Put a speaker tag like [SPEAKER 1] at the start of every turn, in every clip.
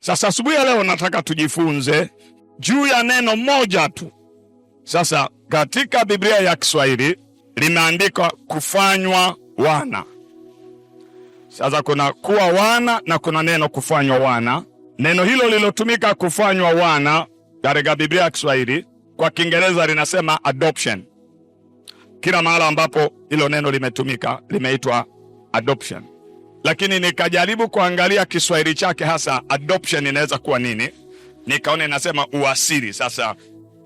[SPEAKER 1] Sasa asubuhi ya leo nataka tujifunze juu ya neno moja tu. Sasa katika Biblia ya Kiswahili limeandikwa kufanywa wana. Sasa kuna kuwa wana na kuna neno kufanywa wana. Neno hilo lilotumika kufanywa wana katika Biblia ya Kiswahili kwa Kiingereza linasema adoption. Kila mahali ambapo hilo neno limetumika limeitwa adoption. Lakini nikajaribu kuangalia Kiswahili chake hasa adoption inaweza kuwa nini. Nikaona inasema uasili. Sasa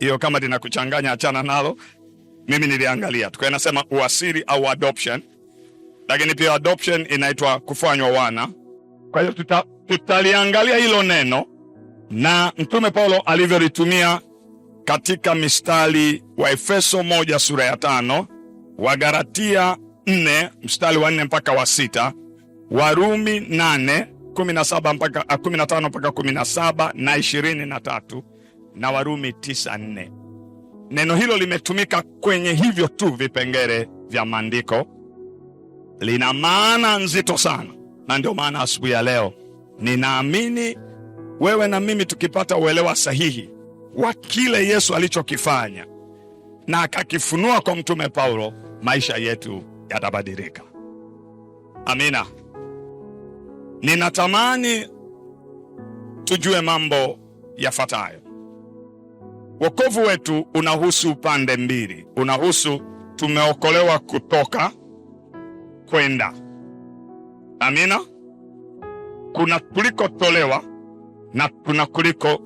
[SPEAKER 1] hiyo kama linakuchanganya achana nalo. Mimi niliangalia tukawa inasema uasili au adoption. Lakini pia adoption inaitwa kufanywa wana. Kwa hiyo tutaliangalia hilo neno na Mtume Paulo alivyolitumia katika mistari wa Efeso 1 sura ya 5, wa Galatia 4 mstari wa 4 mpaka wa 6, Warumi 8 17 mpaka 15 mpaka 17 na 23 na Warumi 9:4. Neno hilo limetumika kwenye hivyo tu vipengele vya maandiko. Lina maana nzito sana, na ndio maana asubuhi ya leo ninaamini wewe na mimi tukipata uelewa sahihi wa kile Yesu alichokifanya na akakifunua kwa Mtume Paulo, maisha yetu yatabadilika. Amina. Ninatamani tujue mambo yafuatayo. Wokovu wetu unahusu pande mbili. Unahusu tumeokolewa kutoka kwenda. Amina. Kuna tulikotolewa na kuna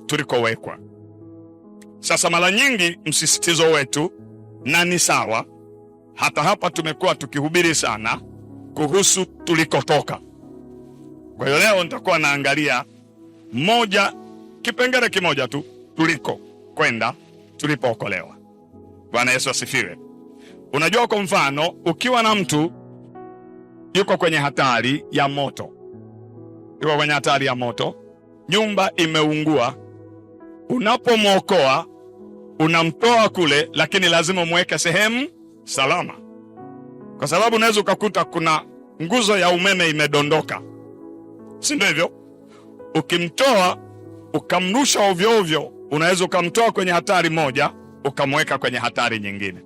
[SPEAKER 1] tulikowekwa. Sasa mara nyingi msisitizo wetu, na ni sawa, hata hapa tumekuwa tukihubiri sana kuhusu tulikotoka. Kwa hiyo leo nitakuwa naangalia kipengele kimoja tu, tuliko kwenda, tulipookolewa. Bwana Yesu asifiwe. Unajua, kwa mfano, ukiwa na mtu yuko kwenye hatari ya moto, nyumba imeungua, unapomwokoa unamtoa kule, lakini lazima umweke sehemu salama, kwa sababu unaweza ukakuta kuna nguzo ya umeme imedondoka, si ndio hivyo? Ukimtoa ukamrusha ovyo ovyo, unaweza ukamtoa kwenye hatari moja ukamweka kwenye hatari nyingine.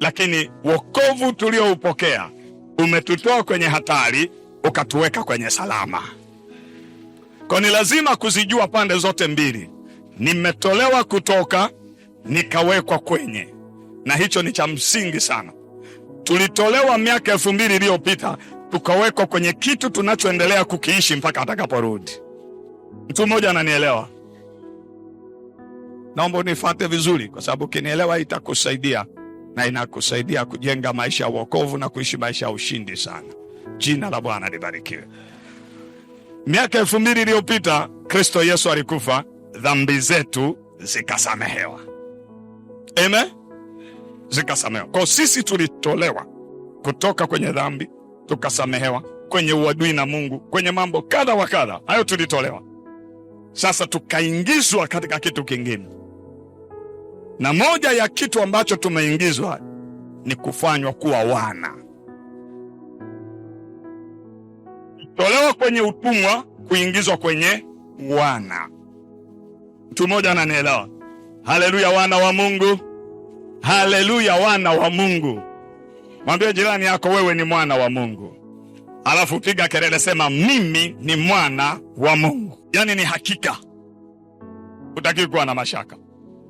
[SPEAKER 1] Lakini wokovu tulioupokea umetutoa kwenye hatari ukatuweka kwenye salama. Kwa ni lazima kuzijua pande zote mbili. Nimetolewa kutoka, nikawekwa kwenye, na hicho ni cha msingi sana. Tulitolewa miaka 2000 iliyopita, tukawekwa kwenye kitu tunachoendelea kukiishi mpaka atakaporudi. Mtu mmoja ananielewa? Naomba unifuate vizuri, kwa sababu ukinielewa itakusaidia na inakusaidia kujenga maisha ya wokovu na kuishi maisha ya ushindi sana. Jina la Bwana libarikiwe. Miaka 2000 iliyopita Kristo Yesu alikufa, dhambi zetu zikasamehewa. Amen? Zikasamehewa. Kwa sisi tulitolewa kutoka kwenye dhambi, tukasamehewa, kwenye uadui na Mungu, kwenye mambo kadha wa kadha. Hayo tulitolewa. Sasa tukaingizwa katika kitu kingine. Na moja ya kitu ambacho tumeingizwa ni kufanywa kuwa wana. Tolewa kwenye utumwa, kuingizwa kwenye wana. Mtu mmoja ananielewa? Haleluya, wana wa Mungu. Haleluya, wana wa Mungu. Mwambie jirani yako, wewe ni mwana wa Mungu. Alafu piga kelele, sema mimi ni mwana wa Mungu. Yani ni hakika, hutaki kuwa na mashaka.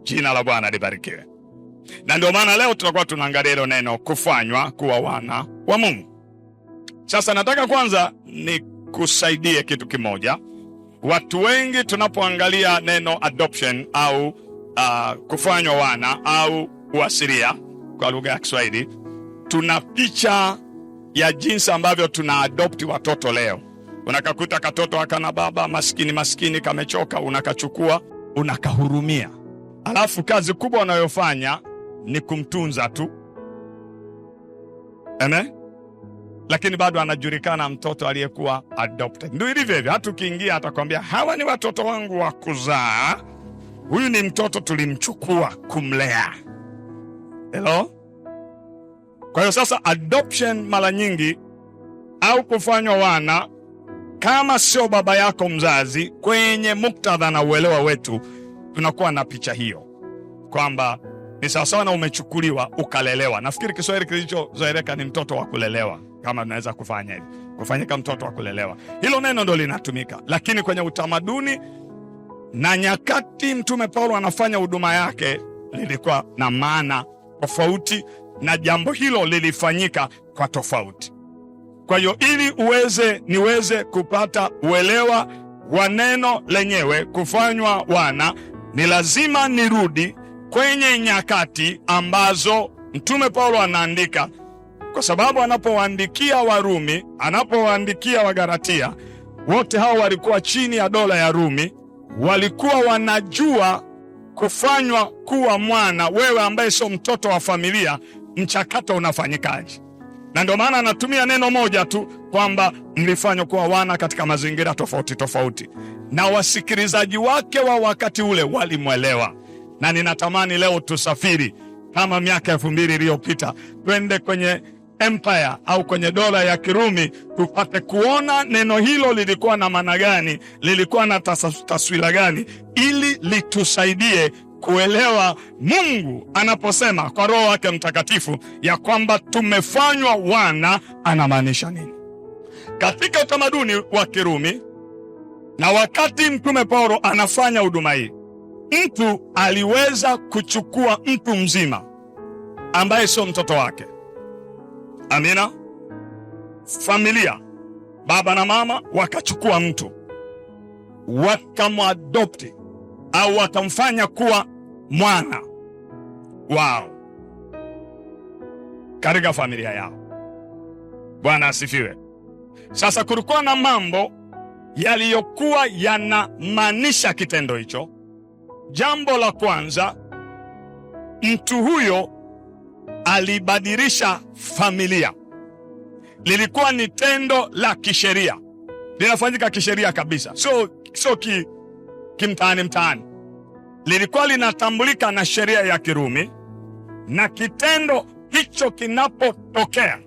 [SPEAKER 1] Jina la Bwana libarikiwe. Na ndio maana leo tutakuwa tunaangalia hilo neno kufanywa kuwa wana wa Mungu. Sasa nataka kwanza nikusaidie kitu kimoja. Watu wengi tunapoangalia neno adoption au kufanywa wana au uasilia kwa lugha ya Kiswahili, tuna picha ya jinsi ambavyo tuna adopti watoto leo. Unakakuta katoto hakana baba, maskini kamechoka, unakachukua, unakahurumia. Alafu kazi kubwa unayofanya ni kumtunza tu. Amen? Lakini bado anajulikana mtoto aliyekuwa adopted. Ndio ilivyo hivyo. Hata ukiingia atakwambia hawa ni watoto wangu wa kuzaa. Huyu ni mtoto tulimchukua kumlea. Hello? Kwa hiyo sasa adoption mara nyingi au kufanywa wana kama sio baba yako mzazi, kwenye muktadha na uelewa wetu, tunakuwa na picha hiyo kwamba ni sawasawa na umechukuliwa ukalelewa. Nafikiri Kiswahili kilichozoeleka ni mtoto wa kulelewa, kama tunaweza kufanya hivi, kufanyika mtoto wa kulelewa. Hilo neno ndo linatumika, lakini kwenye utamaduni na nyakati Mtume Paulo anafanya huduma yake, lilikuwa na maana tofauti, na jambo hilo lilifanyika kwa tofauti. Kwa hiyo ili niweze kupata uelewa wa neno lenyewe kufanywa wana, ni lazima nirudi kwenye nyakati ambazo Mtume Paulo anaandika, kwa sababu anapowaandikia Warumi, anapowaandikia Wagalatia, wote hao walikuwa chini ya dola ya Rumi, walikuwa wanajua kufanywa kuwa mwana, wewe ambaye sio mtoto wa familia, mchakato unafanyikaje. Na ndio maana anatumia neno moja tu kwamba mlifanywa kuwa wana katika mazingira tofauti tofauti, na wasikilizaji wake wa wakati ule walimwelewa. Na ninatamani leo tusafiri kama miaka 2000 iliyopita, twende kwenye empire au kwenye dola ya Kirumi, tupate kuona neno hilo lilikuwa na maana gani, lilikuwa na taswira gani, ili litusaidie kuelewa Mungu anaposema kwa Roho wake Mtakatifu ya kwamba tumefanywa wana, anamaanisha nini katika utamaduni wa Kirumi. Na wakati Mtume Paulo anafanya huduma hii, mtu aliweza kuchukua mtu mzima ambaye sio mtoto wake. Amina. Familia, baba na mama, wakachukua mtu wakamwadopti au wakamfanya kuwa mwana wao katika familia yao. Bwana asifiwe. Sasa kulikuwa na mambo yaliyokuwa yanamaanisha kitendo hicho. Jambo la kwanza, mtu huyo alibadilisha familia. Lilikuwa ni tendo la kisheria, linafanyika kisheria kabisa, sio kimtaani. Lilikuwa linatambulika na sheria ya Kirumi, na kitendo hicho kinapotokea,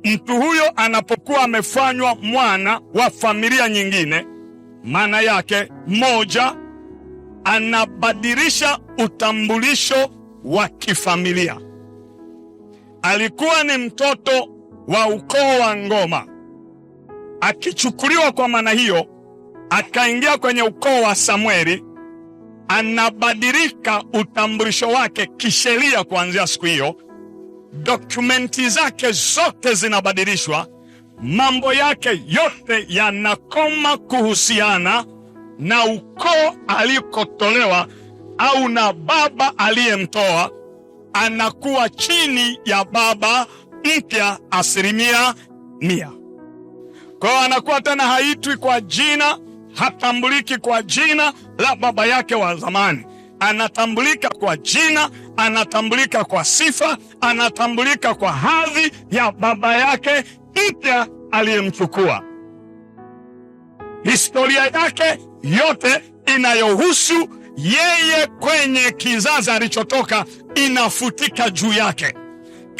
[SPEAKER 1] mtu huyo anapokuwa amefanywa mwana wa familia nyingine, maana yake moja, anabadilisha utambulisho wa kifamilia. Alikuwa ni mtoto wa ukoo wa Ngoma, akichukuliwa kwa maana hiyo akaingia kwenye ukoo wa Samueli, anabadilika utambulisho wake kisheria. Kuanzia siku hiyo dokumenti zake zote zinabadilishwa, mambo yake yote yanakoma kuhusiana na ukoo alikotolewa au na baba aliyemtoa. Anakuwa chini ya baba mpya 100%. Kwa hiyo anakuwa tena haitwi kwa jina, hatambuliki kwa jina la baba yake wa zamani. Anatambulika kwa jina, anatambulika kwa sifa, anatambulika kwa hadhi ya baba yake mpya aliyemchukua. Historia yake yote inayohusu yeye kwenye kizazi alichotoka inafutika juu yake.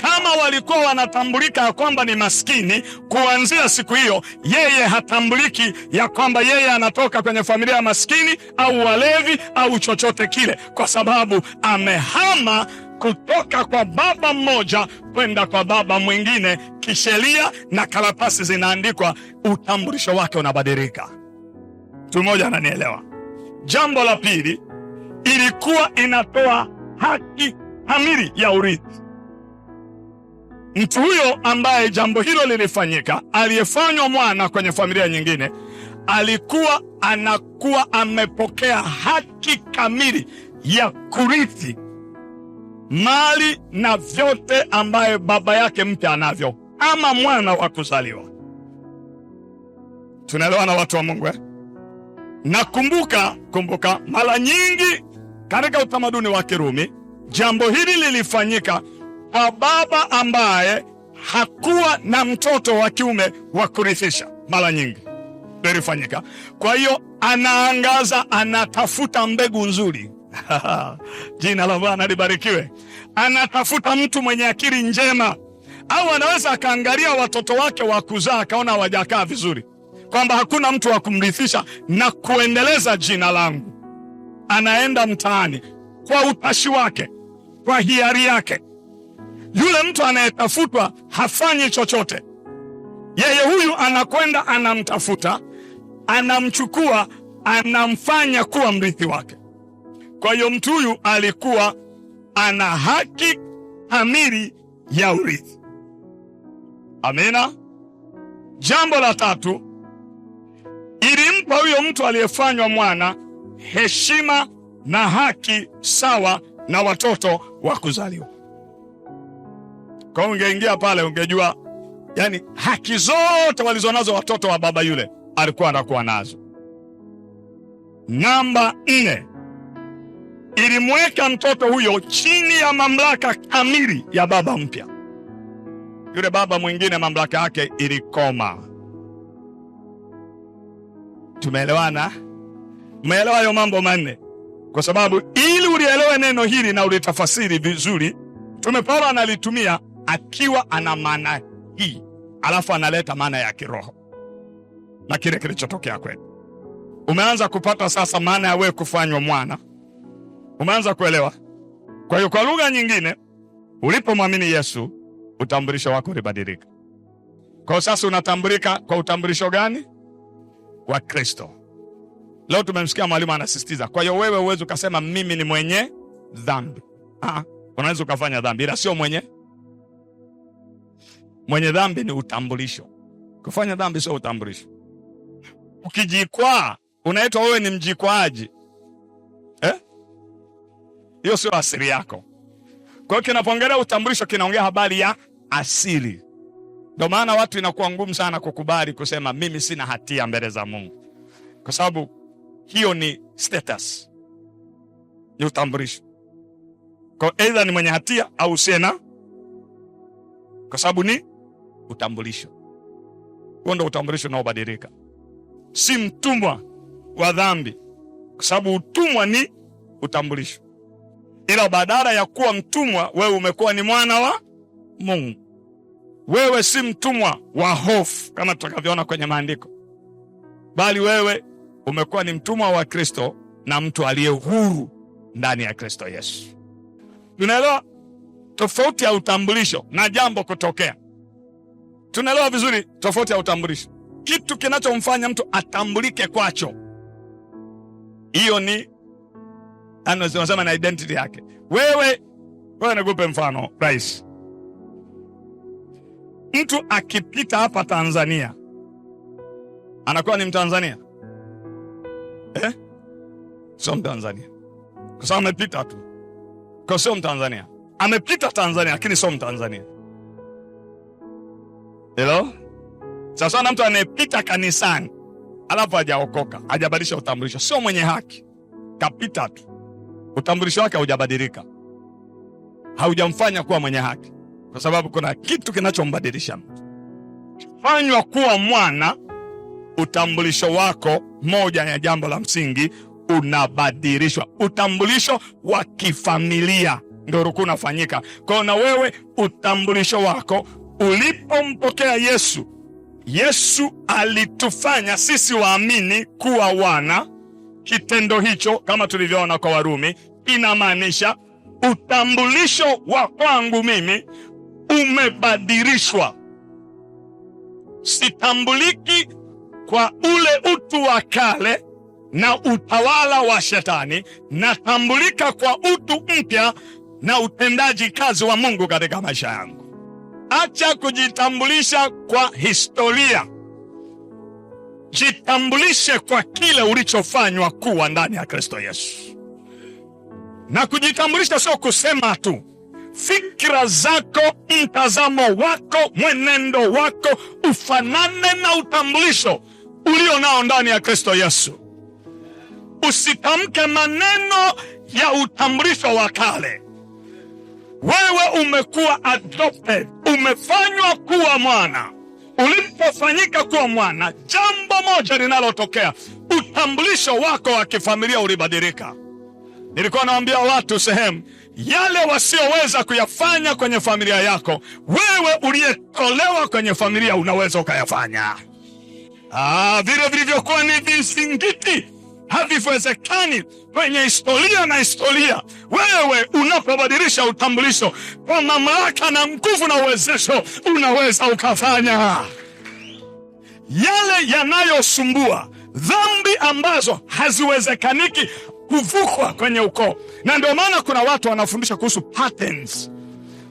[SPEAKER 1] Kama walikuwa wanatambulika ya kwamba ni maskini, kuanzia siku hiyo yeye hatambuliki ya kwamba yeye anatoka kwenye familia ya maskini au walevi au chochote kile, kwa sababu amehama kutoka kwa baba mmoja kwenda kwa baba mwingine. Kisheria na karatasi zinaandikwa, utambulisho wake unabadilika. Mtu mmoja ananielewa? Jambo la pili, ilikuwa inatoa haki kamili ya urithi. Mtu huyo ambaye jambo hilo lilifanyika, aliyefanywa mwana kwenye familia nyingine, anakuwa amepokea haki kamili ya kurithi mali na vyote ambaye baba yake mpya anavyo, ama mwana wa kuzaliwa. Tunaelewana watu wa Mungu? Na kumbuka mara nyingi katika utamaduni wa Kirumi jambo hili lilifanyika kwa baba ambaye hakuwa na mtoto wa kiume wa kurithisha. Mara nyingi lilifanyika. Kwa hiyo anaangaza, anatafuta mbegu nzuri. Jina la Bwana libarikiwe. Anatafuta mtu mwenye akili njema, au anaweza akaangalia watoto wake wa kuzaa akaona hawajakaa vizuri. Kwa kwamba hakuna mtu wa kumrithisha na kuendeleza jina langu. Anaenda mtaani kwa utashi wake, kwa hiari yake. Yule mtu anayetafutwa hafanyi chochote. Yeye huyu anakwenda, anamtafuta, anamchukua, anamfanya kuwa mrithi wake. Kwa hiyo mtu huyu alikuwa ana haki kamili ya urithi. Amina. Jambo la tatu, ilimpa huyo mtu aliyefanywa mwana heshima na haki sawa na watoto wa kuzaliwa. Kwa hiyo ungeingia pale ungejua, yani haki zote walizonazo watoto wa baba yule alikuwa anakuwa nazo. Namba 4, ilimweka mtoto huyo chini ya mamlaka kamili ya baba mpya. Yule baba mwingine mamlaka yake ilikoma. Tumeelewana? Umeelewa hayo mambo manne? Kwa sababu ili ulielewe neno hili na ulitafasiri vizuri, Mtume Paulo analitumia akiwa ana maana hii, alafu analeta maana ya kiroho na kile kilichotokea kwetu. Umeanza kupata sasa maana ya wewe kufanywa mwana. Umeanza kuelewa? Kwa hiyo kwa lugha nyingine, ulipomwamini Yesu, utambulisho wako ulibadilika. Kwa sasa unatambulika kwa utambulisho gani? Wa Kristo. Leo tumemsikia mwalimu anasisitiza. Kwa hiyo wewe uweze ukasema mimi ni mwenye dhambi. Unaweza ukafanya dhambi, ila sio mwenye dhambi. Ni utambulisho. Kufanya dhambi sio utambulisho. Ukijikwaa unaitwa wewe ni mjikwaaji. Hiyo sio asili yako. Kwa hiyo kinapoongelea utambulisho kinaongea habari ya asili. Ndio maana watu inakuwa ngumu sana kukubali kusema mimi sina hatia mbele za Mungu. Kwa sababu hiyo ni status. Ni utambulisho. Kwa either ni mwenye hatia au sina. Kwa sababu ni utambulisho. Huo ndio utambulisho unaobadilika. Si mtumwa wa dhambi. Kwa sababu utumwa ni utambulisho. Ila badala ya kuwa mtumwa, wewe umekuwa ni mwana wa Mungu. Wewe si mtumwa wa hofu kama tutakavyoona kwenye maandiko, bali wewe umekuwa ni mtumwa wa Kristo na mtu aliye huru ndani ya Kristo Yesu. Tunaelewa tofauti ya utambulisho na jambo kutokea. Tunaelewa vizuri tofauti ya utambulisho. Kitu kinachomfanya mtu atambulike kwacho, hiyo ni anasema na identity yake. Wewe nikupe mfano rais. Mtu akipita hapa Tanzania anakuwa ni Mtanzania? Sio Mtanzania. Kwa sababu amepita tu. Kwa sio Mtanzania. Amepita Tanzania lakini sio Mtanzania. Hello? Sasa na mtu anayepita kanisani alafu hajaokoka, hajabadilisha utambulisho, sio mwenye haki. Kapita tu. Utambulisho wake haujabadilika. Haujamfanya kuwa mwenye haki. Kwa sababu kuna kitu kinachombadilisha mtu. Fanywa kuwa mwana, utambulisho wako, moja ya jambo la msingi, unabadilishwa. Utambulisho wa kifamilia ndio ulikuwa unafanyika. Kwa na wewe utambulisho wako ulipompokea Yesu. Yesu alitufanya sisi waamini kuwa wana. Kitendo hicho kama tulivyoona kwa Warumi inamaanisha utambulisho wa kwangu mimi umebadilishwa. Sitambuliki kwa ule utu wa kale na utawala wa shetani, natambulika kwa utu mpya na utendaji kazi wa Mungu katika maisha yangu. Acha kujitambulisha kwa historia. Jitambulishe kwa kile ulichofanywa kuwa ndani ya Kristo Yesu. Na kujitambulisha sio kusema tu. Fikra zako, mtazamo wako, mwenendo wako ufanane na utambulisho ulio nao ndani ya Kristo Yesu. Usitamke maneno ya utambulisho wa kale. Wewe umekuwa adopted, umefanywa kuwa mwana. Ulipofanyika kuwa mwana, jambo moja linalotokea, utambulisho wako wa kifamilia ulibadilika. Nilikuwa naambia watu sehemu, yale wasioweza kuyafanya kwenye familia yako, wewe uliyetolewa kwenye familia unaweza ukayafanya. Vile vilivyokuwa ni vizingiti haviwezekani kwenye historia na historia. Wewe unapobadilisha utambulisho kwa mamlaka na nguvu na uwezesho, unaweza ukafanya yale yanayosumbua, dhambi ambazo haziwezekaniki kuvukwa kwenye ukoo. Na ndio maana kuna watu wanafundisha kuhusu patterns,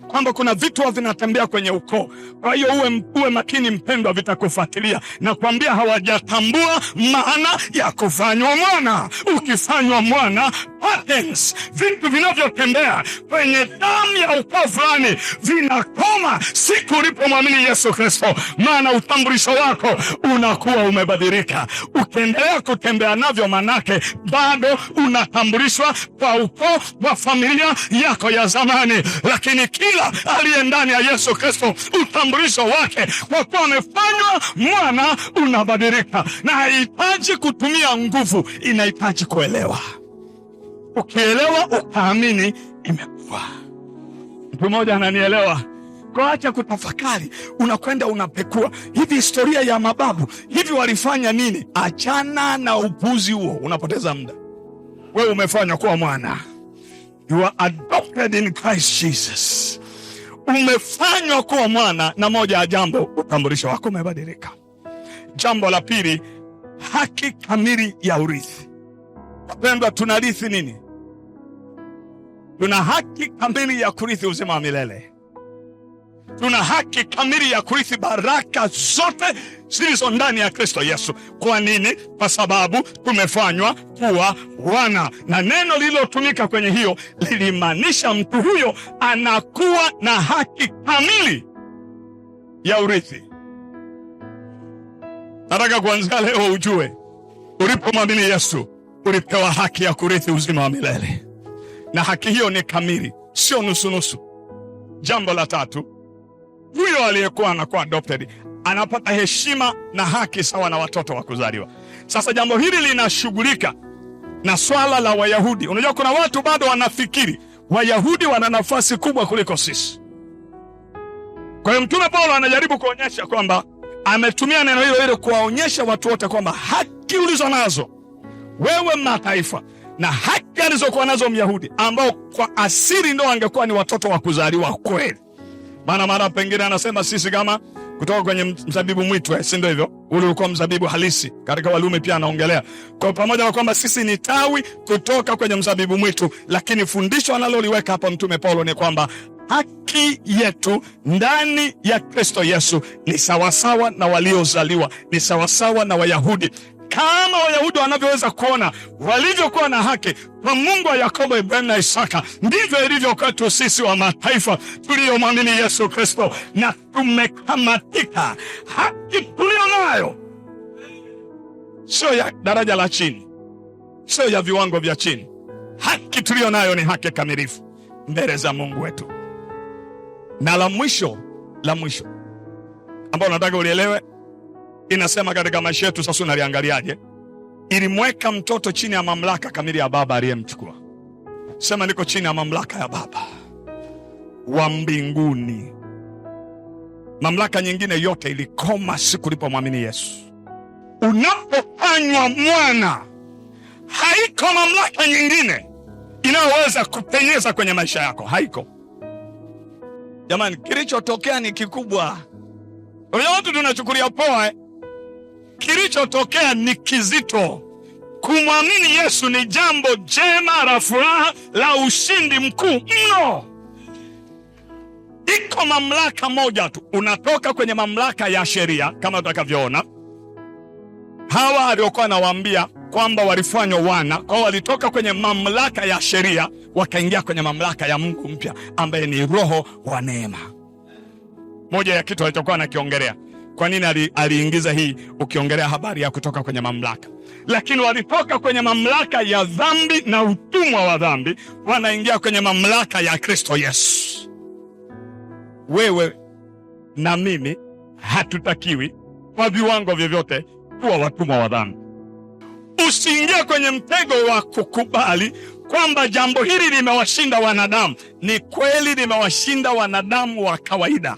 [SPEAKER 1] kwamba kuna vitu vinatembea kwenye ukoo. Kwa hiyo uwe makini mpendwa, vitakufuatilia. Na kuambia hawajatambua maana ya kufanywa mwana. Ukifanywa mwana, patterns, vitu vinavyotembea kwenye damu ya ukoo fulani vinakoma siku ulipomwamini Yesu Kristo, maana utambulisho wako unakuwa umebadilika. Ukiendelea kutembea navyo, manake bado unatambulishwa kwa ukoo wa familia yako ya zamani. Lakini kila aliye ndani ya Yesu Kristo, utambulisho wake kwa kuwa amefanywa mwana unabadilika. Na haihitaji kutumia nguvu, inahitaji kuelewa. Ukielewa ukaamini, imekuwa. Mtu mmoja ananielewa. Kwa acha kutafakari, unakwenda unapekua, hivi historia ya mababu, hivi walifanya nini? Achana na upuzi huo, unapoteza muda. Wewe umefanywa kuwa mwana. You are adopted in Christ Jesus. Umefanywa kuwa mwana, na moja ya jambo, utambulisho wako umebadilika. Jambo la pili, haki kamili ya urithi. Wapendwa, tunarithi nini? Tuna haki kamili ya kurithi uzima wa milele. Tuna haki kamili ya kurithi baraka zote zilizo ndani ya Kristo Yesu. Kwa nini? Kwa sababu tumefanywa kuwa wana. Na neno lililotumika kwenye hiyo lilimaanisha mtu huyo anakuwa na haki kamili ya urithi. Nataka kuanzia leo ujue, ulipomwamini Yesu ulipewa haki ya kurithi uzima wa milele, na haki hiyo ni kamili, sio nusu-nusu. Jambo la tatu, huyo aliyekuwa anakuwa adopted anapata heshima na haki sawa na watoto wa kuzaliwa. Sasa jambo hili linashughulika na swala la Wayahudi. Unajua kuna watu bado wanafikiri Wayahudi wana nafasi kubwa kuliko sisi. Kwa hiyo Mtume Paulo anajaribu kuonyesha kwamba ametumia neno hilo hilo kuwaonyesha watu wote kwamba haki ulizo nazo wewe mataifa na haki alizokuwa nazo Myahudi, ambao kwa asili ndio angekuwa ni watoto wa kuzaliwa kweli. Maana mara pengine anasema sisi kama kutoka kwenye mzabibu mwitu, si ndio hivyo? Ule ulikuwa mzabibu halisi. Katika Warumi pia anaongelea kwa pamoja na kwamba sisi ni tawi kutoka kwenye mzabibu mwitu, lakini fundisho analoliweka hapa Mtume Paulo ni kwamba haki yetu ndani ya Kristo Yesu ni sawasawa na waliozaliwa, ni sawasawa na Wayahudi. Kama Wayahudi wanavyoweza kuona walivyokuwa na haki kwa Mungu wa Yakobo, Ibrahimu na Isaka, ndivyo ilivyo kwetu sisi wa mataifa tuliyomwamini Yesu Kristo, na tumekamatika. Haki tulio nayo sio ya daraja la chini, sio ya viwango vya chini. Haki tulio nayo ni haki kamilifu mbele za Mungu wetu. Na la mwisho ambao nataka ulielewe, inasema katika maisha yetu sasa, unaliangaliaje? Ilimweka mtoto chini ya mamlaka kamili ya baba aliyemchukua. Sema, niko chini ya mamlaka ya baba wa mbinguni. Mamlaka nyingine yote ilikoma siku ulipomwamini Yesu. Unapofanywa mwana, haiko mamlaka nyingine inayoweza kupenyeza kwenye maisha yako, haiko. Jamani, kilichotokea ni kikubwa. Watu tunachukulia poa. Kilichotokea ni kizito. Kumwamini Yesu ni jambo jema la furaha, la ushindi mkuu mno. Iko mamlaka moja tu. Unatoka kwenye mamlaka ya sheria kama utakavyoona. Hawa waliokuwa nawaambia kwamba walifanywa wana, kwa walitoka kwenye mamlaka ya sheria wakaingia kwenye mamlaka ya Mungu mpya ambaye ni Roho wa neema. Moja ya kitu alichokuwa anakiongelea. Kwa nini aliingiza hii ukiongelea habari ya kutoka kwenye mamlaka? Lakini walitoka kwenye mamlaka ya dhambi na utumwa wa dhambi, wanaingia kwenye mamlaka ya Kristo Yesu. Wewe na mimi hatutakiwi kwa viwango vyovyote kuwa watumwa wa dhambi. Usiingie kwenye mtego wa kukubali kwamba jambo hili limewashinda wanadamu. Ni kweli limewashinda wanadamu wa kawaida,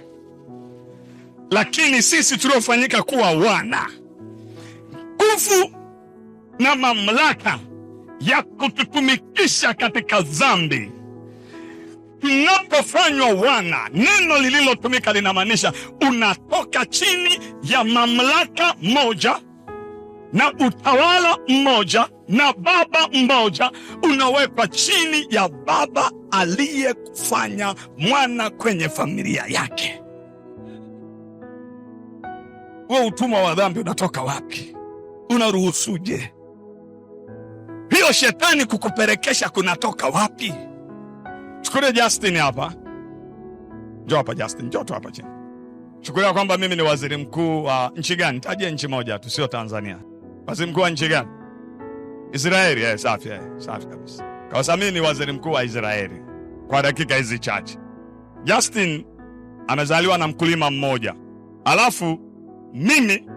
[SPEAKER 1] lakini sisi tuliofanyika kuwa wana nguvu na mamlaka ya kututumikisha katika dhambi. Tunapofanywa wana, neno lililotumika linamaanisha unatoka chini ya mamlaka moja na utawala mmoja na baba mmoja, unawekwa chini ya baba aliyekufanya mwana kwenye familia yake. Wewe utumwa wa dhambi unatoka wapi? Unaruhusuje? Hiyo shetani kukupelekesha kunatoka wapi? Chukulia Justin hapa. Njoo hapa Justin, njoo tu hapa chini. Chukulia kwamba mimi ni waziri mkuu wa nchi gani? Tajia nchi moja tu, sio Tanzania. Waziri mkuu wa nchi gani? Israeli. Safi kabisa. Kwa sababu mimi ni waziri mkuu wa Israeli kwa dakika hizi chache. Justin amezaliwa na mkulima mmoja. Alafu mimi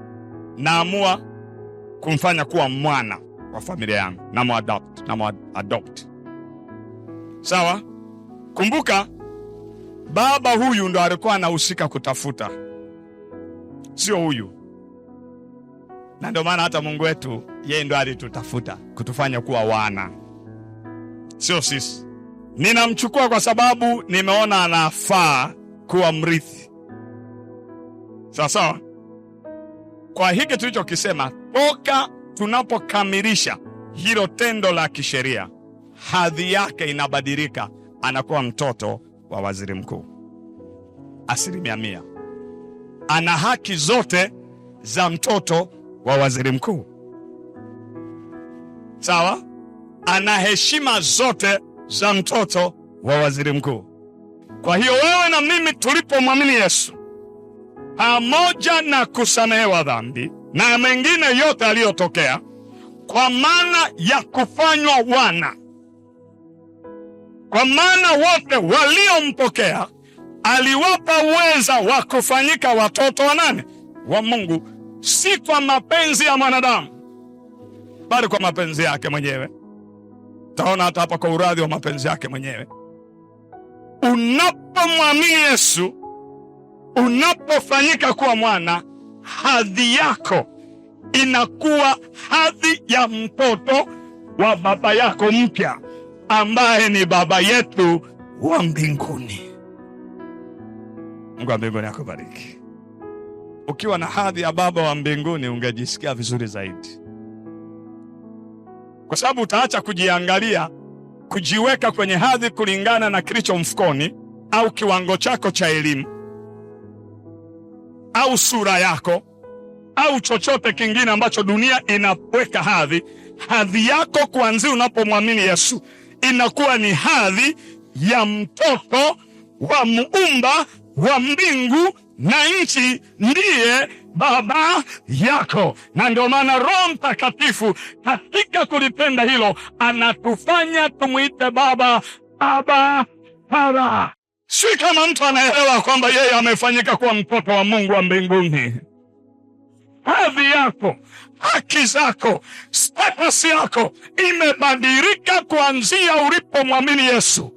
[SPEAKER 1] naamua kumfanya kuwa mwana wa familia yangu, na adopt. Sawa? Kumbuka baba huyu ndo alikuwa anahusika kutafuta, sio huyu. Na ndio maana hata Mungu wetu yeye ndo alitutafuta kutufanya kuwa wana, sio sisi. Ninamchukua kwa sababu nimeona anafaa kuwa mrithi. Sawa? Kwa hiki tulichokisema, toka tunapokamilisha hilo tendo la kisheria, hadhi yake inabadilika, anakuwa mtoto wa waziri mkuu 100%. Ana haki zote za mtoto wa waziri mkuu. Sawa? Ana heshima zote za mtoto wa waziri mkuu. Kwa hiyo wewe na mimi tulipomwamini Yesu, pamoja na kusamehewa dhambi na mengine yote aliyotokea, kwa maana ya kufanywa wana, kwa maana wote waliompokea aliwapa uweza wa kufanyika watoto wa nani? Wa Mungu, si kwa mapenzi ya mwanadamu, bali kwa mapenzi yake mwenyewe. Taona hata hapa kwa uradhi wa mapenzi yake mwenyewe. Unapomwamini Yesu, unapofanyika kuwa mwana, hadhi yako inakuwa hadhi ya mtoto wa baba yako mpya, ambaye ni baba yetu wa mbinguni. Mungu wa mbinguni akubariki. Ukiwa na hadhi ya baba wa mbinguni ungejisikia vizuri zaidi, kwa sababu utaacha kujiangalia, kujiweka kwenye hadhi kulingana na kilicho mfukoni au kiwango chako cha elimu au sura yako au chochote kingine ambacho dunia inaweka hadhi. Hadhi yako kuanzia unapomwamini Yesu inakuwa ni hadhi ya mtoto wa muumba wa mbingu na nchi, ndiye baba yako. Na ndio maana Roho Mtakatifu katika kulipenda hilo anatufanya tumuite baba. Si kama mtu anaelewa kwamba yeye amefanyika kuwa mtoto wa Mungu wa mbinguni. Hadhi yako, haki zako, status yako imebadilika kuanzia ulipomwamini Yesu,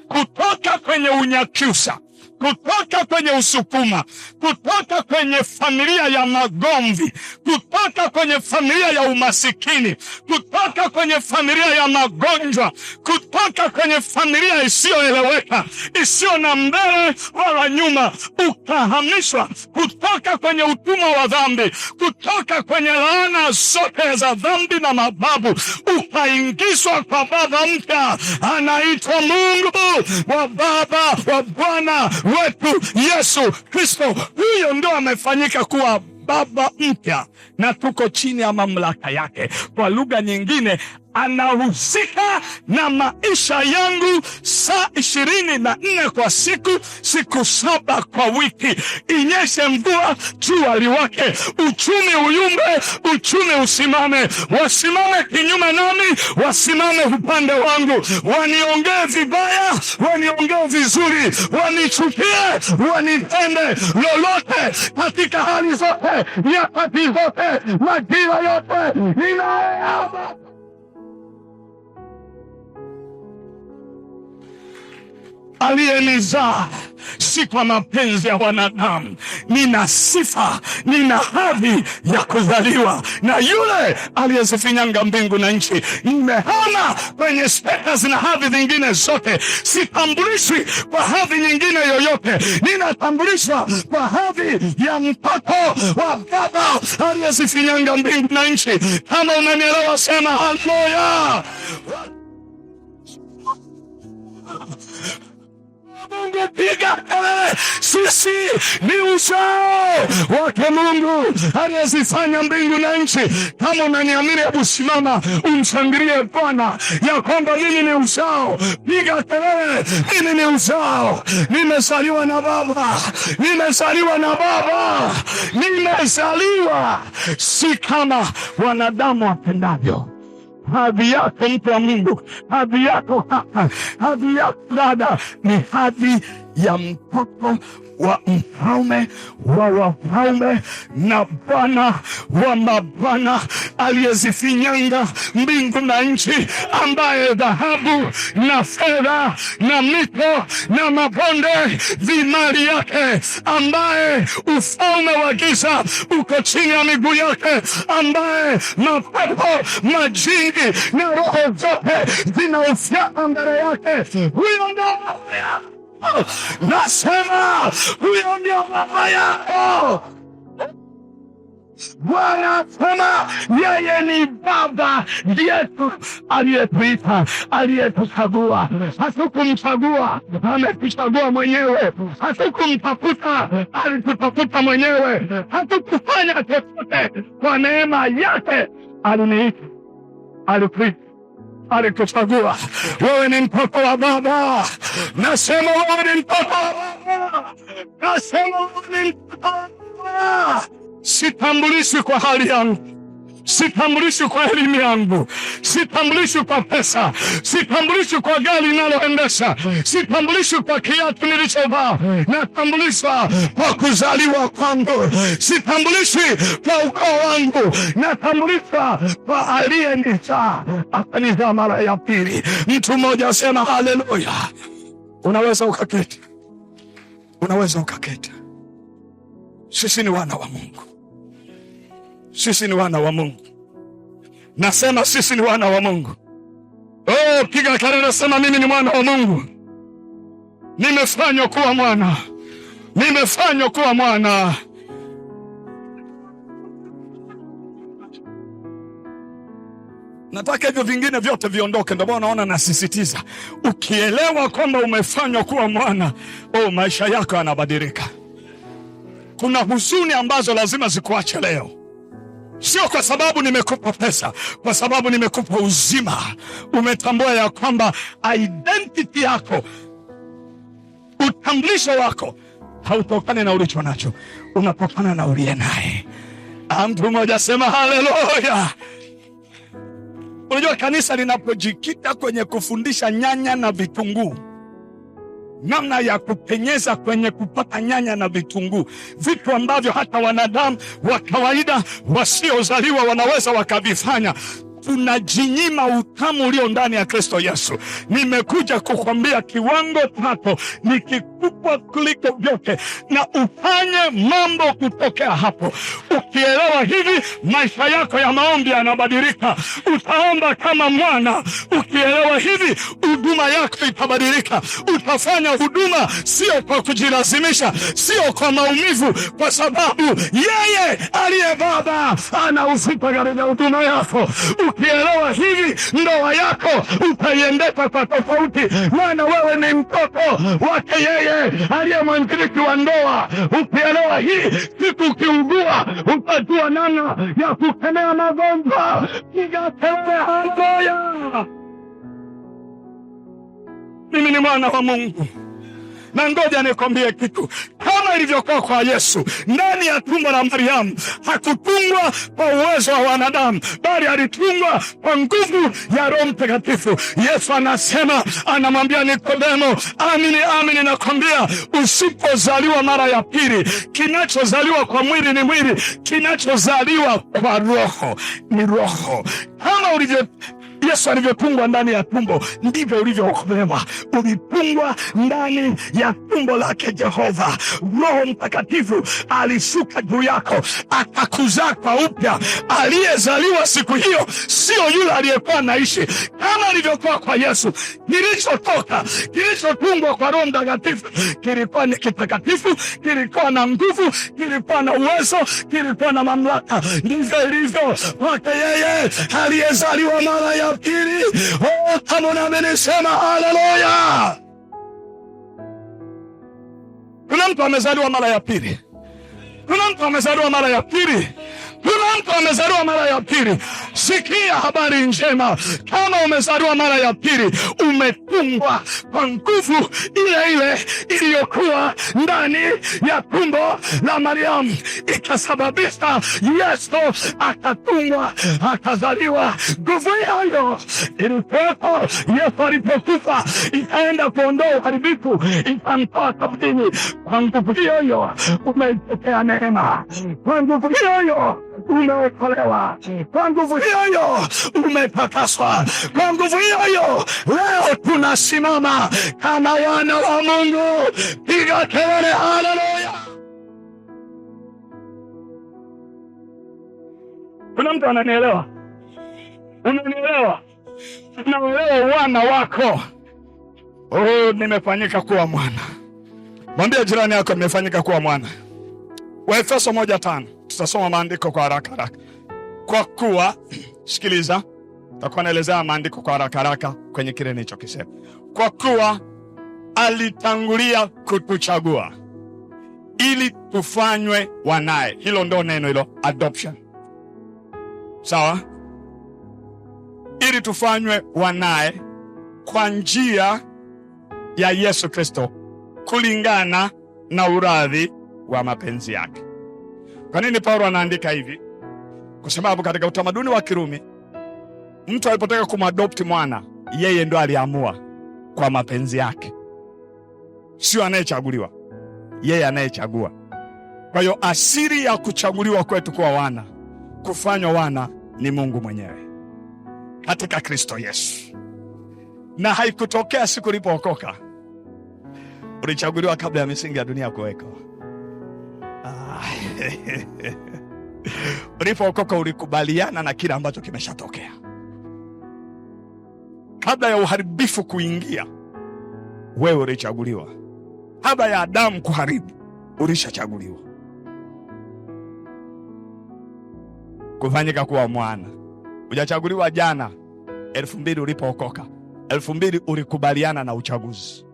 [SPEAKER 1] kutoka kwenye unyakyusa, kutoka kwenye usukuma, kutoka kwenye familia ya magomvi, kutoka kwenye familia ya umasikini, kutoka kwenye familia ya magonjwa, kutoka kwenye familia isiyoeleweka, isiyo na mbele wala nyuma, ukahamishwa kutoka kwenye utumwa wa dhambi, kutoka kwenye laana zote za dhambi na mababu, ukaingizwa kwa baba mpya, anaitwa Mungu wa Baba wa Bwana wetu Yesu Kristo. Huyo ndo amefanyika kuwa baba mpya, na tuko chini ya mamlaka yake. Kwa lugha nyingine, anahusika na maisha yangu saa 24 kwa siku, siku 7 kwa wiki. Inyeshe mvua, jua liwake, uchumi uyumbe, uchumi usimame, wasimame kinyume nami, wasimame upande wangu, waniongee vibaya, waniongee vizuri, wanichukie, wanipende, lolote, katika hali zote, nyakati zote, majira yote, ninayeaba aliyenizaa si kwa mapenzi ya wanadamu. Nina sifa, nina hadhi ya kuzaliwa na yule aliyezifinyanga mbingu na nchi. Nimehama kwenye status na hadhi zingine zote. Sitambulishwi kwa hadhi nyingine yoyote. Ninatambulishwa kwa hadhi ya mtoto wa Baba aliyezifinyanga mbingu na nchi. Kama unanielewa, sema haleluya. Mungu, piga kelele. Sisi ni uzao wake Mungu aliyezifanya mbingu na nchi. Kama unaniamini, hebu simama umshangilie Bwana ya kwamba mimi ni uzao. Piga kelele, mimi ni uzao. Nimezaliwa na Baba, nimezaliwa na Baba, nimezaliwa si kama wanadamu wapendavyo. Hadhi yako mtu wa Mungu, hadhi yako kaka, hadhi yako dada, ni hadhi ya mtoto wa mfalme wa wafalme na Bwana wa mabwana aliyezifinyanga mbingu na nchi, ambaye dhahabu na fedha na mito na mabonde vimali yake, ambaye ufalme wa giza uko chini ya miguu yake, ambaye mapepo, majini na roho zote zinaufyata mbele yake. Huyo ndio nasema, huyo ndio baba yako. Bwana asema yeye ni baba yetu, aliyetuita, aliyetuchagua. Hatukumchagua, ametuchagua mwenyewe. Hatukumtafuta, alitutafuta mwenyewe. Hatukufanya chochote, kwa neema yake aliniita, alituita, alikuchagua. Wewe ni mtoto wa Baba. Nasema wewe ni mtoto wa Baba. Nasema wewe ni mtoto wa Baba. Sitambulishwi kwa hali yangu, sitambulishwi kwa elimu yangu, sitambulishwi kwa pesa, sitambulishwi kwa gari ninaloendesha, sitambulishwi kwa kiatu nilichovaa. Natambulishwa kwa kuzaliwa kwangu. Sitambulishwi kwa ukoo wangu, natambulishwa kwa aliyenizaa, akanizaa mara ya pili. Mtu mmoja asema haleluya. Unaweza ukaketi, unaweza ukaketi. Sisi ni wana wa Mungu. Sisi ni wana wa Mungu. Nasema sisi ni wana wa Mungu. Oh, piga kelele, sema mimi ni mwana wa Mungu. Nimefanywa kuwa mwana. Nimefanywa kuwa mwana. Nataka hivyo vingine vyote viondoke. Ndio naona nasisitiza. Ukielewa kwamba umefanywa kuwa mwana, oh, maisha yako yanabadilika. Kuna huzuni ambazo lazima zikuache leo. Sio kwa sababu nimekupa pesa, kwa sababu nimekupa uzima. Umetambua ya kwamba identity yako, utambulisho wako hautokani na ulicho nacho, unatokana na uliye naye. Mtu mmoja sema haleluya. Unajua, kanisa linapojikita kwenye kufundisha nyanya na vitunguu, namna ya kupenyeza kwenye kupata nyanya na vitunguu, vitu ambavyo hata wanadamu wa kawaida wasiozaliwa wanaweza wakavifanya, tunajinyima utamu ulio ndani ya Kristo Yesu. Nimekuja kukwambia kiwango chako ni kikubwa kuliko vyote, na ufanye mambo kutokea hapo. Ukielewa hivi, maisha yako ya maombi yanabadilika. Utaomba kama mwana. Ukielewa hivi, huduma yako itabadilika. Utafanya huduma sio kwa kujilazimisha, sio kwa maumivu, kwa sababu yeye aliye Baba anahusika katika huduma yako. Ukielewa hivi, ndoa yako utaiendesha kwa tofauti, maana wewe ni mtoto wake yeye aliye mwanzilishi wa ndoa. Ukielewa hii, siku ukiugua utajua namna ya kukemea magonjwa. Piga kelele haleluya. Mimi ni mwana wa Mungu. Na ngoja nikwambie kitu, kama ilivyokuwa kwa Yesu ndani ya tumbo la Mariamu, hakutungwa kwa uwezo wa wanadamu, bali alitungwa kwa nguvu ya Roho Mtakatifu. Yesu anasema, anamwambia Nikodemo, amini amini nakwambia, usipozaliwa mara ya pili, kinachozaliwa kwa mwili ni mwili, kinachozaliwa kwa roho ni roho. Kama ulivyo Yesu alivyotungwa ndani ya tumbo, ndivyo ulivyookolewa. Ulitungwa ndani ya tumbo lake Jehova. Roho Mtakatifu alishuka juu yako, akakuzaa kwa upya. Aliyezaliwa siku hiyo sio yule aliyekuwa naishi, kama alivyokuwa kwa Yesu. Kilichotungwa kwa Roho Mtakatifu kilikuwa ni kitakatifu, kilikuwa na nguvu, kilikuwa na uwezo, kilikuwa na mamlaka. Ndivyo ilivyo kwake yeye aliyezaliwa mara ya pili. Kama unaamini sema haleluya. Kuna mtu amezaliwa mara ya pili. Kuna mtu amezaliwa mara ya pili. Kuna mtu amezaliwa mara ya pili. Sikia habari njema. Kama umezaliwa mara ya pili, umetungwa kwa nguvu ile ile iliyokuwa ndani ya tumbo la Mariamu, ikasababisha Yesu akatungwa, akazaliwa. Nguvu hiyo ilikuwepo Yesu alipokufa, ikaenda kuondoa uharibifu, ikamtoa kaburini. Kwa nguvu hiyo umepokea neema. Kwa nguvu hiyo umeokolewa. Kwa nguvu hiyo umetakaswa. Kwa nguvu hiyo leo tunasimama kama wana wa Mungu. Piga kelele haleluya. Kuna mtu ananielewa? Unanielewa? Unaelewa wana wako? Nimefanyika kuwa mwana. Mwambie jirani yako nimefanyika kuwa mwana. Waefeso 1:5. Tutasoma maandiko kwa haraka. Kwa kuwa, sikiliza, takuwa naelezea maandiko kwa haraka kwenye kile nilichokisema. Kwa kuwa alitangulia kutuchagua ili tufanywe wanaye. Hilo ndo neno hilo, adoption. Sawa? Ili tufanywe wanaye kwa njia ya Yesu Kristo, kulingana na uradhi wa mapenzi yake. Kwa nini Paulo anaandika hivi? Kwa sababu katika utamaduni wa Kirumi, mtu alipotaka kumadopti mwana, yeye ndo aliamua kwa mapenzi yake. Sio anayechaguliwa, yeye anayechagua. Kwa hiyo asili ya kuchaguliwa kwetu kuwa wana, kufanywa wana, ni Mungu mwenyewe katika Kristo Yesu. Na haikutokea siku ulipookoka. Ulichaguliwa kabla ya misingi ya dunia kuwekwa. Ulipookoka ulikubaliana na kile ambacho kimeshatokea. Kabla ya uharibifu kuingia, wewe ulichaguliwa. Kabla ya Adamu kuharibu, ulishachaguliwa kufanyika kuwa mwana. Hujachaguliwa jana 2000 ulipookoka. 2000 ulikubaliana na uchaguzi.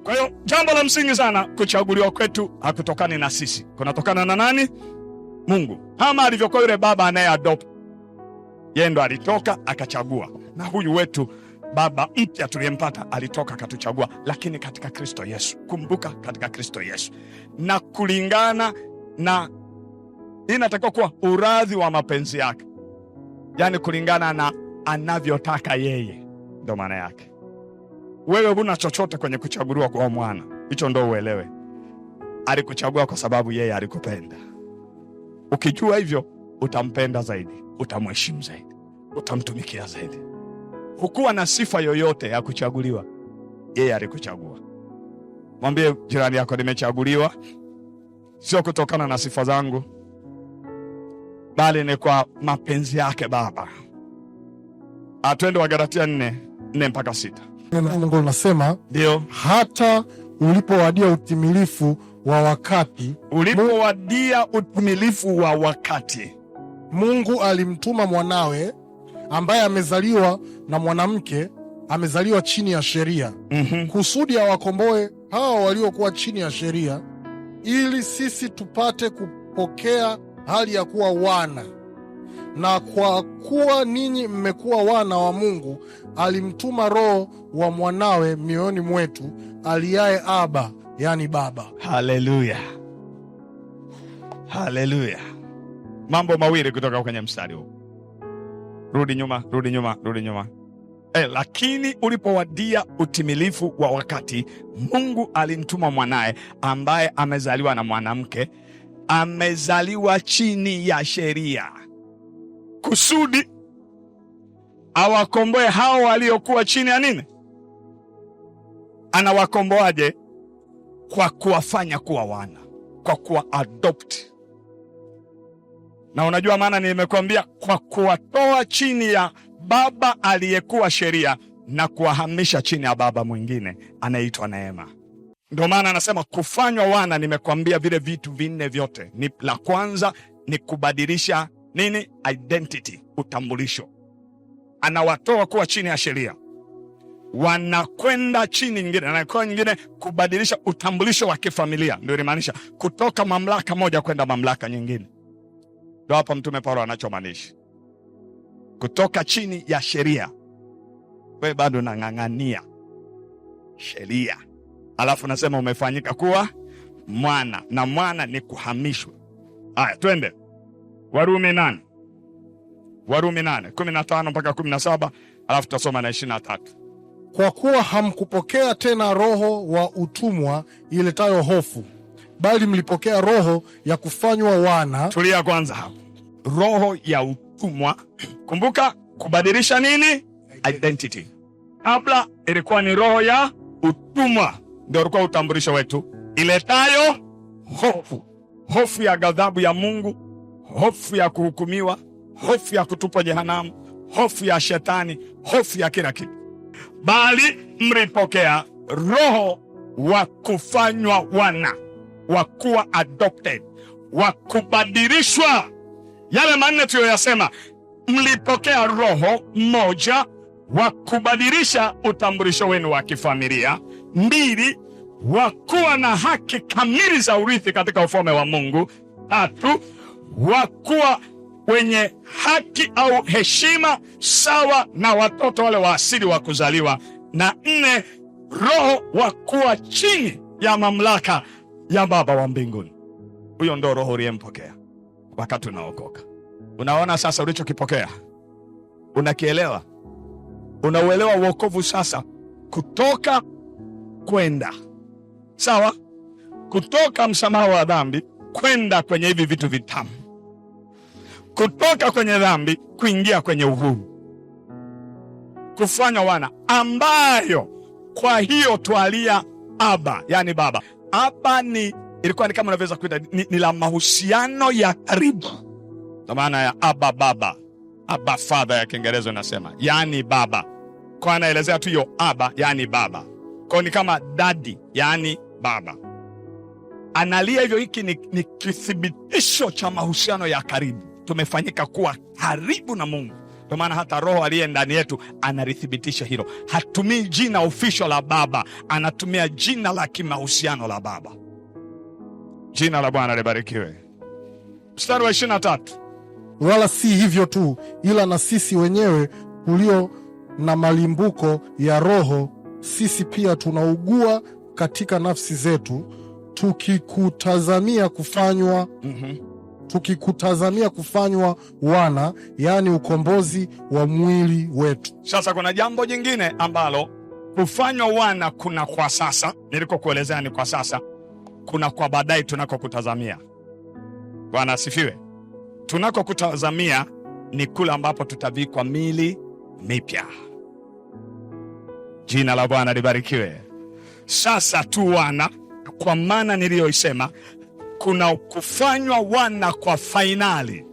[SPEAKER 1] Kwa hiyo jambo la msingi sana, kuchaguliwa kwetu hakutokani na sisi. Kunatokana na nani? Mungu. Kama alivyokuwa yule baba anayeadopt, yeye ndo alitoka akachagua. Na huyu wetu baba mpya tuliyempata alitoka akatuchagua, lakini katika Kristo Yesu. Kumbuka, katika Kristo Yesu. Na kulingana na, inatakiwa kuwa uradhi wa mapenzi yake. Yaani kulingana na anavyotaka yeye. Ndo maana yake. Wewe huna chochote kwenye kuchaguliwa kwa mwana. Hicho ndo uelewe. Alikuchagua kwa sababu yeye alikupenda. Ukijua hivyo, utampenda zaidi, utamheshimu zaidi, utamtumikia zaidi. Hukuwa na sifa yoyote ya kuchaguliwa, yeye alikuchagua. Mwambie jirani yako, nimechaguliwa sio kutokana na sifa zangu, bali ni kwa mapenzi yake Baba. Twende Wagalatia 4:4-6.
[SPEAKER 2] Mungu linasema, ndio, hata ulipowadia utimilifu wa wakati.
[SPEAKER 1] Ulipowadia utimilifu wa wakati,
[SPEAKER 2] Mungu alimtuma mwanawe ambaye amezaliwa na mwanamke, amezaliwa chini ya sheria, kusudi awakomboe hao waliokuwa chini ya sheria, ili sisi tupate kupokea hali ya kuwa wana. Na kwa kuwa ninyi mmekuwa wana wa Mungu, alimtuma Roho wa mwanawe mioyoni mwetu, aliaye Aba, yani Baba.
[SPEAKER 1] Haleluya, haleluya. Mambo mawili kutoka kwenye mstari huu. Rudi nyuma. Lakini ulipowadia utimilifu wa wakati, Mungu alimtuma mwanaye ambaye amezaliwa na mwanamke, amezaliwa chini ya sheria, kusudi awakomboe hao waliokuwa chini ya nini? Anawakomboaje? Kwa kuwafanya kuwa wana, kwa kuwa adopt. Na unajua maana nimekwambia, kwa kuwatoa chini ya baba aliyekuwa sheria na kuwahamisha chini ya baba mwingine anaitwa neema. Ndio maana anasema kufanywa wana. Nimekwambia vile vitu vinne vyote ni, la kwanza ni kubadilisha nini? Identity, utambulisho. Anawatoa kuwa chini ya sheria, wanakwenda chini nyingine, anakuwa nyingine, kubadilisha utambulisho wa kifamilia. Ndio inamaanisha kutoka mamlaka moja kwenda mamlaka nyingine. Ndio hapa Mtume Paulo anachomaanisha, kutoka chini ya sheria. Wewe bado nang'ang'ania sheria, alafu nasema umefanyika kuwa mwana, na mwana ni kuhamishwa. Haya, twende Warumi 8. Warumi 8:15 mpaka 17, alafu tutasoma na 23.
[SPEAKER 2] Kwa kuwa hamkupokea tena roho wa utumwa iletayo hofu, bali mlipokea roho ya kufanywa wana.
[SPEAKER 1] Tulia kwanza hapo. Roho ya utumwa, kumbuka kubadilisha nini? Identity. Kabla ilikuwa ni roho ya utumwa, ndio ilikuwa utambulisho wetu, iletayo hofu. Hofu ya ghadhabu ya Mungu, hofu ya kuhukumiwa, hofu ya kutupwa jehanamu, hofu ya shetani, hofu ya kila kitu. Bali mlipokea roho wa kufanywa wana, wa kuwa adopted, wa kubadilishwa. Yale manne tuliyoyasema, mlipokea roho moja wa kubadilisha utambulisho wenu wa kifamilia. 2, wa kuwa na haki kamili za urithi katika ufalme wa Mungu. 3, wa kuwa wenye haki au heshima sawa na watoto wale wa asili wa kuzaliwa. Na 4, roho wa kuwa chini ya mamlaka ya Baba wa mbinguni. Huyo ndo roho uliyempokea wakati unaokoka. Unaona sasa ulichokipokea? Unakielewa? Unauelewa wokovu sasa? Kutoka kwenda, sawa? Kutoka msamaha wa dhambi kwenda kwenye hivi vitu vitamu, kutoka kwenye dhambi kuingia kwenye uhuru, kufanywa wana, ambayo kwa hiyo twalia Aba, yani baba. Aba ilikuwa ni kama unaweza kuita ni la mahusiano ya karibu, kwa maana ya Aba baba, Aba father ya Kiingereza inasema, yani baba. Kwa anaelezea tu hiyo Aba, yani baba. Kwa ni kama daddy, yani baba. Analia hivyo. Hiki ni kithibitisho cha mahusiano ya karibu. Tumefanyika kuwa karibu na Mungu. Kwa maana hata roho aliye ndani yetu analithibitisha hilo. Hatumii jina official la baba, anatumia jina la kimahusiano la baba. Jina la Bwana libarikiwe. Mstari wa 23.
[SPEAKER 2] Wala si hivyo tu, ila na sisi wenyewe tulio na malimbuko ya roho, sisi pia tunaugua katika nafsi zetu, tukikutazamia kufanywa wana, yani ukombozi wa mwili wetu.
[SPEAKER 1] Sasa kuna jambo jingine ambalo kufanywa wana kuna kwa sasa, niliko kuelezea ni kwa sasa, kuna kwa baadaye tunakokutazamia. Bwana asifiwe. Tunakokutazamia ni kule ambapo tutavikwa mili mipya. Jina la Bwana libarikiwe. Sasa tu wana, kwa maana niliyoisema, kuna kufanywa wana kwa fainali.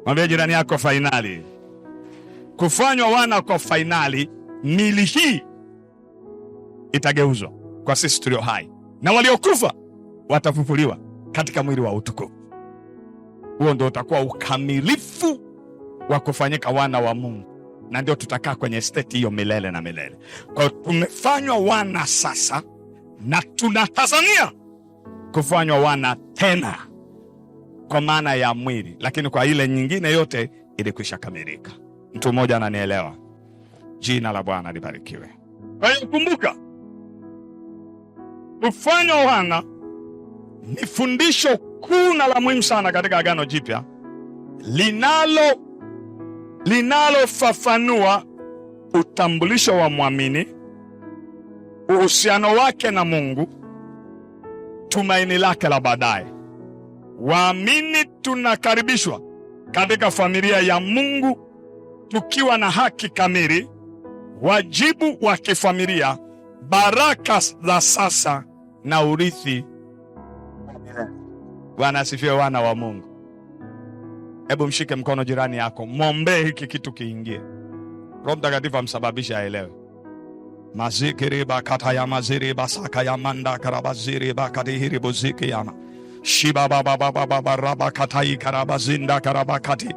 [SPEAKER 1] Mwambie jirani yako fainali. Kufanywa wana kwa fainali, mili hii itageuzwa kwa sisi tulio hai, na waliokufa watafufuliwa katika mwili wa utukufu. Huo ndio utakuwa ukamilifu wa kufanyika wana wa Mungu, na ndio tutakaa kwenye state hiyo milele na milele. Kwa tumefanywa wana sasa, na tunatazamia kufanywa wana tena kwa maana ya mwili, lakini kwa ile nyingine yote ilikwisha kamilika. Mtu mmoja ananielewa? Jina la Bwana libarikiwe. Kwa hiyo kumbuka, kufanywa wana ni fundisho kuu na la muhimu sana katika Agano Jipya, linalofafanua utambulisho wa mwamini, uhusiano wake na Mungu, tumaini lake la baadaye. Waamini tunakaribishwa katika familia ya Mungu tukiwa na haki kamili, wajibu wa kifamilia, baraka za sasa na urithi. Bwana asifiwe, wana wa Mungu. Hebu mshike mkono jirani yako, mwombee hiki kitu kiingie. Roho Mtakatifu amsababisha aelewe. Mazikiri bakata ya maziri basaka ya manda karabaziri bakati hiri buziki yama shiba baba baba baba raba katai karabazinda karabakati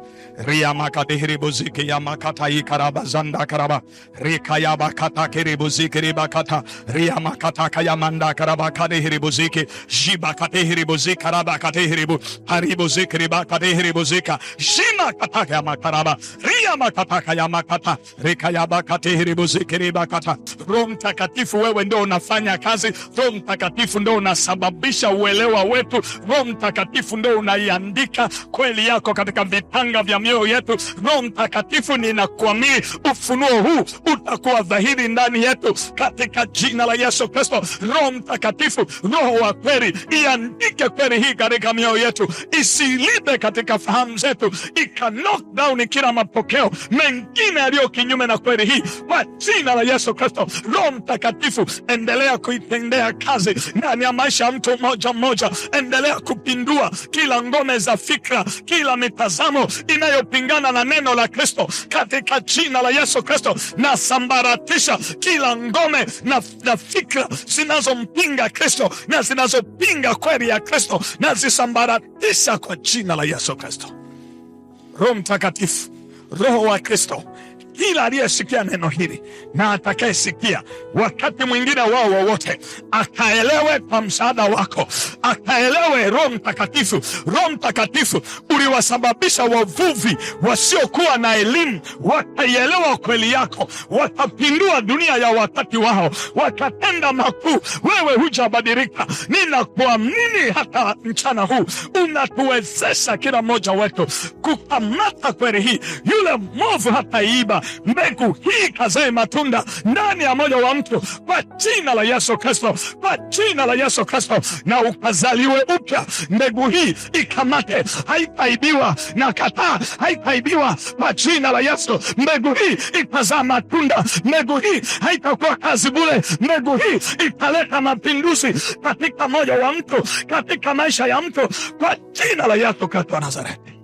[SPEAKER 1] ria makati hiri buziki ya makatai karabazanda karaba rika ya bakata kiri buziki ribakata ria makata kaya manda karabakati hiri buziki shiba kati hiri buziki karabakati hiri bu haribu zikri bakati hiri buzika shima kata ya makaraba ria makata kaya makata rika ya bakati hiri buziki ribakata. Roho Mtakatifu, wewe ndio unafanya kazi. Roho Mtakatifu ndio unasababisha uelewa wetu. Roho Mtakatifu ndio unaiandika kweli yako katika vitanga vya mioyo yetu. Roho Mtakatifu, ninakuamini ufunuo huu utakuwa dhahiri ndani yetu katika jina la Yesu Kristo. Roho Mtakatifu, Roho wa kweli, iandike kweli hii katika mioyo yetu, isilibe katika fahamu zetu, ika knock down kila mapokeo mengine yaliyo kinyume na kweli hii kwa jina la Yesu Kristo. Roho Mtakatifu, endelea kuitendea kazi ndani ya maisha ya mtu mmoja mmoja. Endelea kupindua kila ngome za fikra, kila mitazamo inayopingana na neno la Kristo katika jina la Yesu Kristo. Na sambaratisha kila ngome na fikra zinazompinga Kristo na zinazopinga kweli ya Kristo, na zisambaratisha kwa jina la Yesu Kristo. Roho Mtakatifu, Roho wa Kristo, kila aliyesikia neno hili na atakayesikia wakati mwingine wao wowote, akaelewe kwa msaada wako, akaelewe. Roho Mtakatifu, Roho Mtakatifu, uliwasababisha wavuvi wasiokuwa na elimu wakaielewa kweli yako, wakapindua dunia ya wakati wao, wakatenda makuu. Wewe hujabadilika. Ninakuamini hata mchana huu unatuwezesha kila mmoja wetu kukamata kweli hii. Yule mwovu hataiba. Mbegu hii kazae matunda ndani ya moyo wa mtu kwa jina la Yesu Kristo, kwa jina la Yesu Kristo, na ukazaliwe upya. Mbegu hii ikamate, haitaibiwa na kataa, haitaibiwa kwa jina la Yesu. Mbegu hii itazaa matunda. Mbegu hii haitakuwa kazi bure. Mbegu hii italeta mapinduzi katika moyo wa mtu, katika maisha ya mtu kwa jina la Yesu Kristo wa Nazareti.